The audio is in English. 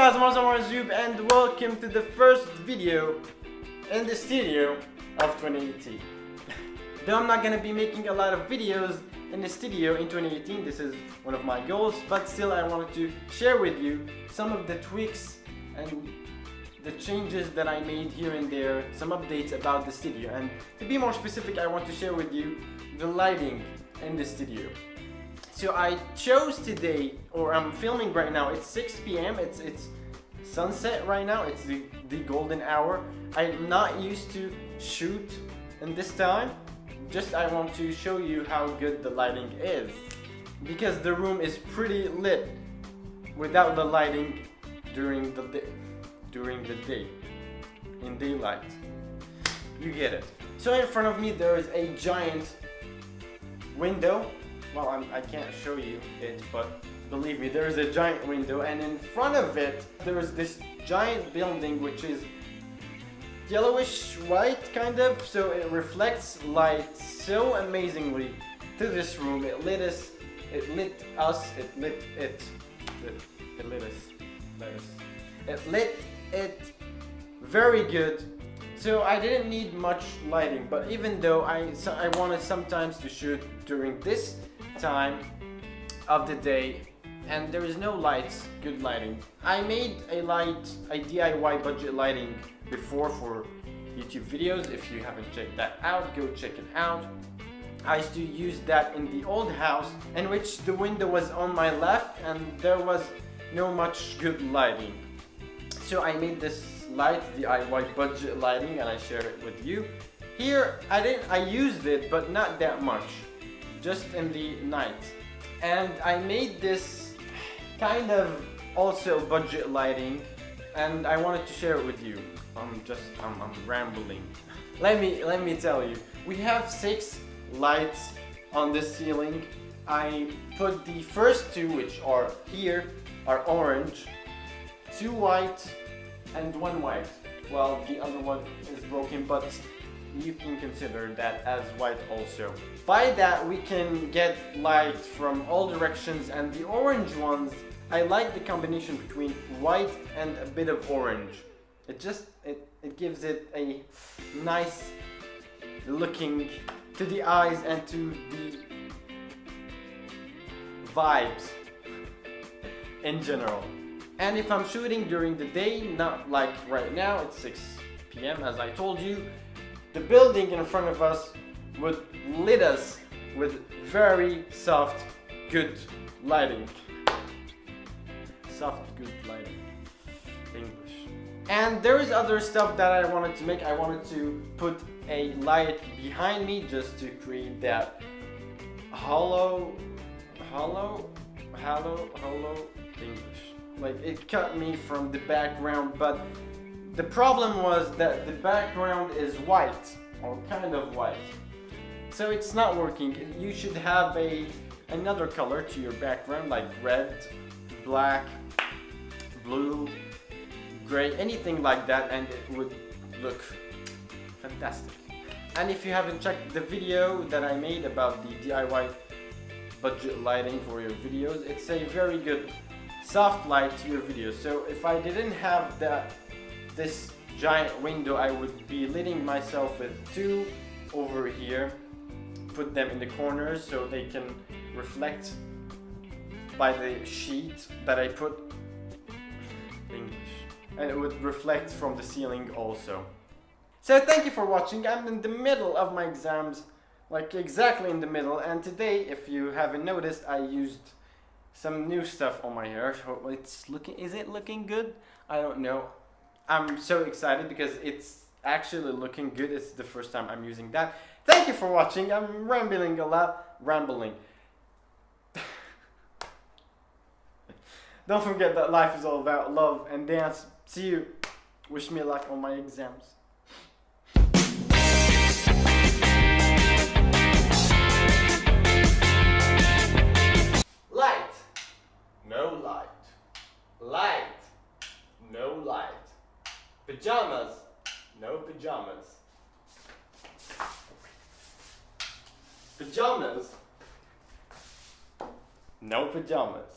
guys, I'm Ajjoub and welcome to the first video in the studio of 2018. Though I'm not gonna be making a lot of videos in the studio in 2018, this is one of my goals, but still I wanted to share with you some of the tweaks and the changes that I made here and there, some updates about the studio, and to be more specific, I want to share with you the lighting in the studio. So I chose today, or I'm filming right now, it's 6 p.m, it's sunset right now, it's the golden hour. I'm not used to shoot in this time, just I want to show you how good the lighting is. Because the room is pretty lit without the lighting during the day, in daylight. You get it. So in front of me there is a giant window. Well, I can't show you it, but believe me, there is a giant window, and in front of it there is this giant building which is yellowish white kind of, so it reflects light so amazingly to this room. It lit us, it lit it very good. So I didn't need much lighting, but even though I wanted sometimes to shoot during this time of the day and there is no lights, good lighting, I made a DIY budget lighting before for YouTube videos. If you haven't checked that out, go check it out. I used to use that in the old house in which the window was on my left and there was no much good lighting. So I made this light, DIY budget lighting, and I shared it with you. Here I used it, but not that much, just in the night. And I made this kind of also budget lighting, and I wanted to share it with you. I'm rambling. Let me tell you, we have 6 lights on the ceiling. I put the first 2, which are here, are orange, 2 white and 1 white. Well, the other one is broken, but you can consider that as white also. By that we can get light from all directions, and the orange ones, I like the combination between white and a bit of orange. It gives it a nice looking to the eyes and to the vibes in general. And if I'm shooting during the day, not like right now, it's 6 p.m. as I told you, the building in front of us would lit us with very soft, good lighting. Soft, good lighting. English. And there is other stuff that I wanted to make. I wanted to put a light behind me just to create that hollow English. Like, it cut me from the background, but the problem was that the background is white, or kind of white. So it's not working. You should have another color to your background, like red, black, blue, gray, anything like that, and it would look fantastic. And if you haven't checked the video that I made about the DIY budget lighting for your videos, it's a very good soft light to your videos. So if I didn't have this giant window, I would be lighting myself with 2 over here, put them in the corners so they can reflect by the sheet that I put English, and it would reflect from the ceiling also. So thank you for watching. I'm in the middle of my exams, like exactly in the middle, and today, if you haven't noticed, I used some new stuff on my hair. So is it looking good? I don't know. I'm so excited because it's actually looking good. It's the first time I'm using that. Thank you for watching. I'm rambling a lot. Don't forget that life is all about love and dance. See you. Wish me luck on my exams. Light. No light. Light. No light. Pajamas. No pajamas. Pajamas. No pajamas.